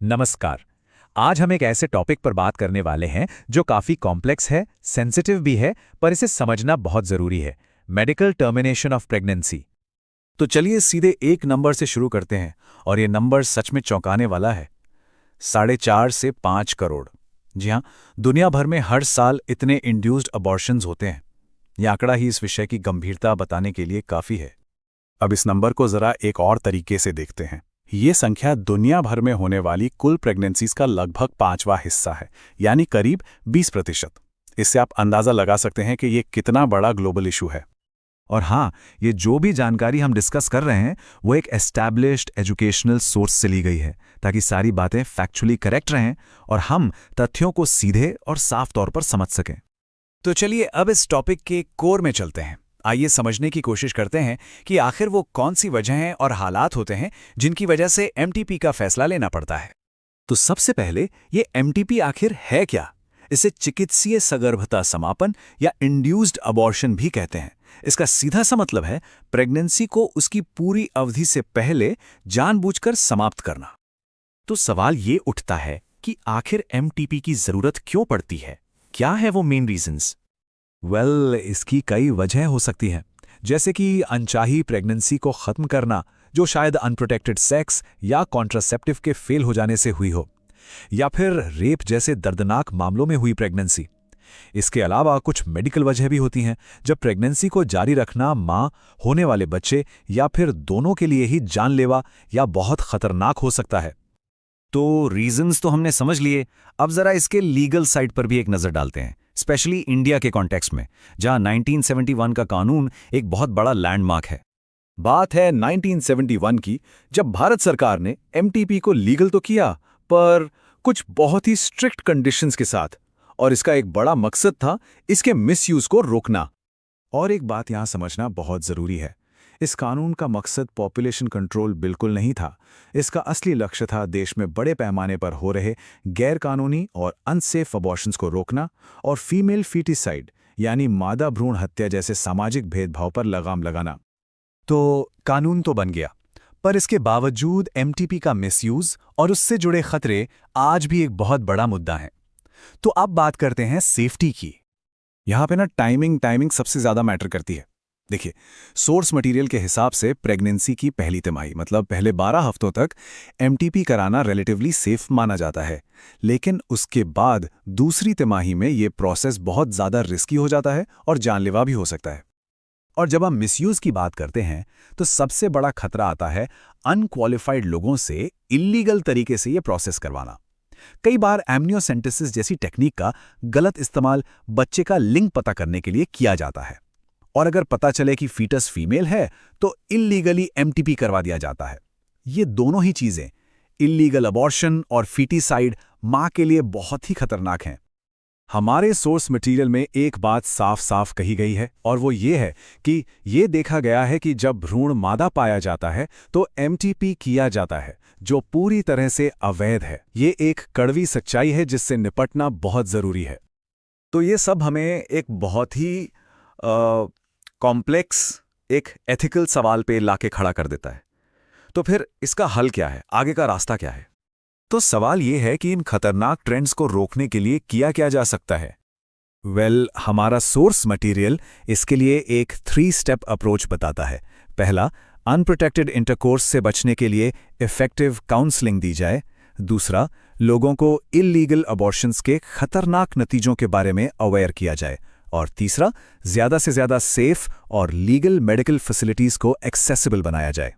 नमस्कार। आज हम एक ऐसे टॉपिक पर बात करने वाले हैं जो काफी कॉम्प्लेक्स है, सेंसिटिव भी है, पर इसे समझना बहुत जरूरी है। Medical termination of pregnancy. तो चलिए सीधे एक नंबर से शुरू करते हैं और ये नंबर सच में चौंकाने वाला है। 4.5 से 5 करोड़। जी हाँ, दुनिया भर में हर साल इतने इंड्यूस्ड अबॉर्शंस होते हैं। यह आंकड़ा ही इस विषय की गंभीरता बताने के लिए काफी है। अब इस नंबर को जरा एक और तरीके से देखते हैं। ये संख्या दुनिया भर में होने वाली कुल प्रेगनेंसीज का लगभग 5वां हिस्सा है, यानी करीब 20%। इससे आप अंदाजा लगा सकते हैं कि ये कितना बड़ा ग्लोबल इशू है। और हाँ, ये जो भी जानकारी हम डिस्कस कर रहे हैं वो एक एस्टैब्लिश्ड एजुकेशनल सोर्स से ली गई है, ताकि सारी बातें फैक्चुअली करेक्ट रहें और हम तथ्यों को सीधे और साफ तौर पर समझ सकें। तो चलिए अब इस टॉपिक के कोर में चलते हैं। आइए समझने की कोशिश करते हैं कि आखिर वो कौन सी वजहें और हालात होते हैं जिनकी वजह से एमटीपी का फैसला लेना पड़ता है। तो सबसे पहले ये एमटीपी आखिर है क्या? इसे चिकित्सीय सगर्भता समापन या इंड्यूस्ड अबॉर्शन भी कहते हैं। इसका सीधा सा मतलब है प्रेगनेंसी को उसकी पूरी अवधि से पहले जानबूझकर समाप्त करना। तो सवाल ये उठता है कि आखिर एमटीपी की जरूरत क्यों पड़ती है? क्या है वो मेन रीजंस? इसकी कई वजह हो सकती हैं, जैसे कि अनचाही प्रेगनेंसी को खत्म करना, जो शायद अनप्रोटेक्टेड सेक्स या कॉन्ट्रासेप्टिव के फेल हो जाने से हुई हो, या फिर रेप जैसे दर्दनाक मामलों में हुई प्रेगनेंसी। इसके अलावा कुछ मेडिकल वजह भी होती हैं, जब प्रेगनेंसी को जारी रखना मां, होने वाले बच्चे या फिर दोनों के लिए ही जानलेवा या बहुत खतरनाक हो सकता है। तो रीजंस तो हमने समझ लिए, अब जरा इसके लीगल साइड पर भी एक नजर डालते हैं, स्पेशली इंडिया के कॉन्टेक्स्ट में, जहां 1971 का कानून एक बहुत बड़ा लैंडमार्क है। बात है 1971 की, जब भारत सरकार ने एमटीपी को लीगल तो किया, पर कुछ बहुत ही स्ट्रिक्ट कंडीशंस के साथ, और इसका एक बड़ा मकसद था इसके मिसयूज को रोकना। और एक बात यहां समझना बहुत जरूरी है, इस कानून का मकसद पॉपुलेशन कंट्रोल बिल्कुल नहीं था। इसका असली लक्ष्य था देश में बड़े पैमाने पर हो रहे गैरकानूनी और अनसेफ अबॉर्शंस को रोकना और फीमेल फीटिसाइड यानी मादा भ्रूण हत्या जैसे सामाजिक भेदभाव पर लगाम लगाना। तो कानून तो बन गया, पर इसके बावजूद एमटीपी का मिसयूज और उससे जुड़े खतरे आज भी एक बहुत बड़ा मुद्दा है। तो अब बात करते हैं सेफ्टी की। यहां पे ना टाइमिंग सबसे ज्यादा मैटर करती है। देखिए, सोर्स मटेरियल के हिसाब से प्रेगनेंसी की पहली तिमाही मतलब पहले 12 हफ्तों तक एमटीपी कराना रिलेटिवली सेफ माना जाता है, लेकिन उसके बाद दूसरी तिमाही में ये प्रोसेस बहुत ज़्यादा रिस्की हो जाता है और जानलेवा भी हो सकता है। और जब हम मिसयूज की बात करते हैं तो सबसे बड़ा खतरा आता है अनक्वालिफाइड लोगों से इल्लीगल तरीके से ये प्रोसेस करवाना। कई बार एमनियोसेंटेसिस जैसी टेक्निक का गलत इस्तेमाल बच्चे का लिंग पता करने के लिए किया जाता है, और अगर पता चले कि फीटस फीमेल है तो इल्लीगली एमटीपी करवा दिया जाता है। ये दोनों ही चीजें, इल्लीगल अबॉर्शन और फीटिसाइड, मां के लिए बहुत ही खतरनाक हैं। हमारे सोर्स मटेरियल में एक बात साफ साफ कही गई है, और वो ये है कि ये देखा गया है कि जब भ्रूण मादा पाया जाता है तो एमटीपी किया जाता है, जो पूरी तरह से अवैध है। ये एक कड़वी सच्चाई है जिससे निपटना बहुत जरूरी है। तो ये सब हमें एक बहुत ही कॉम्प्लेक्स, एक एथिकल सवाल पे लाके खड़ा कर देता है। तो फिर इसका हल क्या है, आगे का रास्ता क्या है? तो सवाल ये है कि इन खतरनाक ट्रेंड्स को रोकने के लिए किया क्या जा सकता है। हमारा सोर्स मटेरियल इसके लिए एक 3 स्टेप अप्रोच बताता है। पहला, अनप्रोटेक्टेड इंटरकोर्स से बचने के लिए इफेक्टिव काउंसलिंग दी जाए। दूसरा, लोगों को इल्लीगल अबॉर्शंस के खतरनाक नतीजों के बारे में अवेयर किया जाए। और तीसरा, ज़्यादा से ज़्यादा सेफ और लीगल मेडिकल फैसिलिटीज़ को एक्सेसिबल बनाया जाए।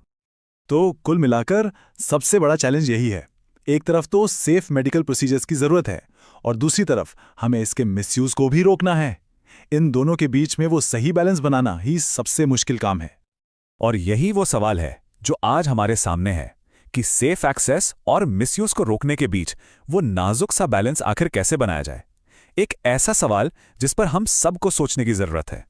तो कुल मिलाकर सबसे बड़ा चैलेंज यही है। एक तरफ तो सेफ मेडिकल प्रोसीजर्स की ज़रूरत है, और दूसरी तरफ हमें इसके मिसयूज को भी रोकना है। इन दोनों के बीच में वो सही बैलेंस बनाना ही सबसे मुश्किल काम है। और यही वो सवाल है जो आज हमारे सामने है कि सेफ एक्सेस और मिसयूज को रोकने के बीच वो नाजुक सा बैलेंस आखिर कैसे बनाया जाए। एक ऐसा सवाल जिस पर हम सबको सोचने की जरूरत है।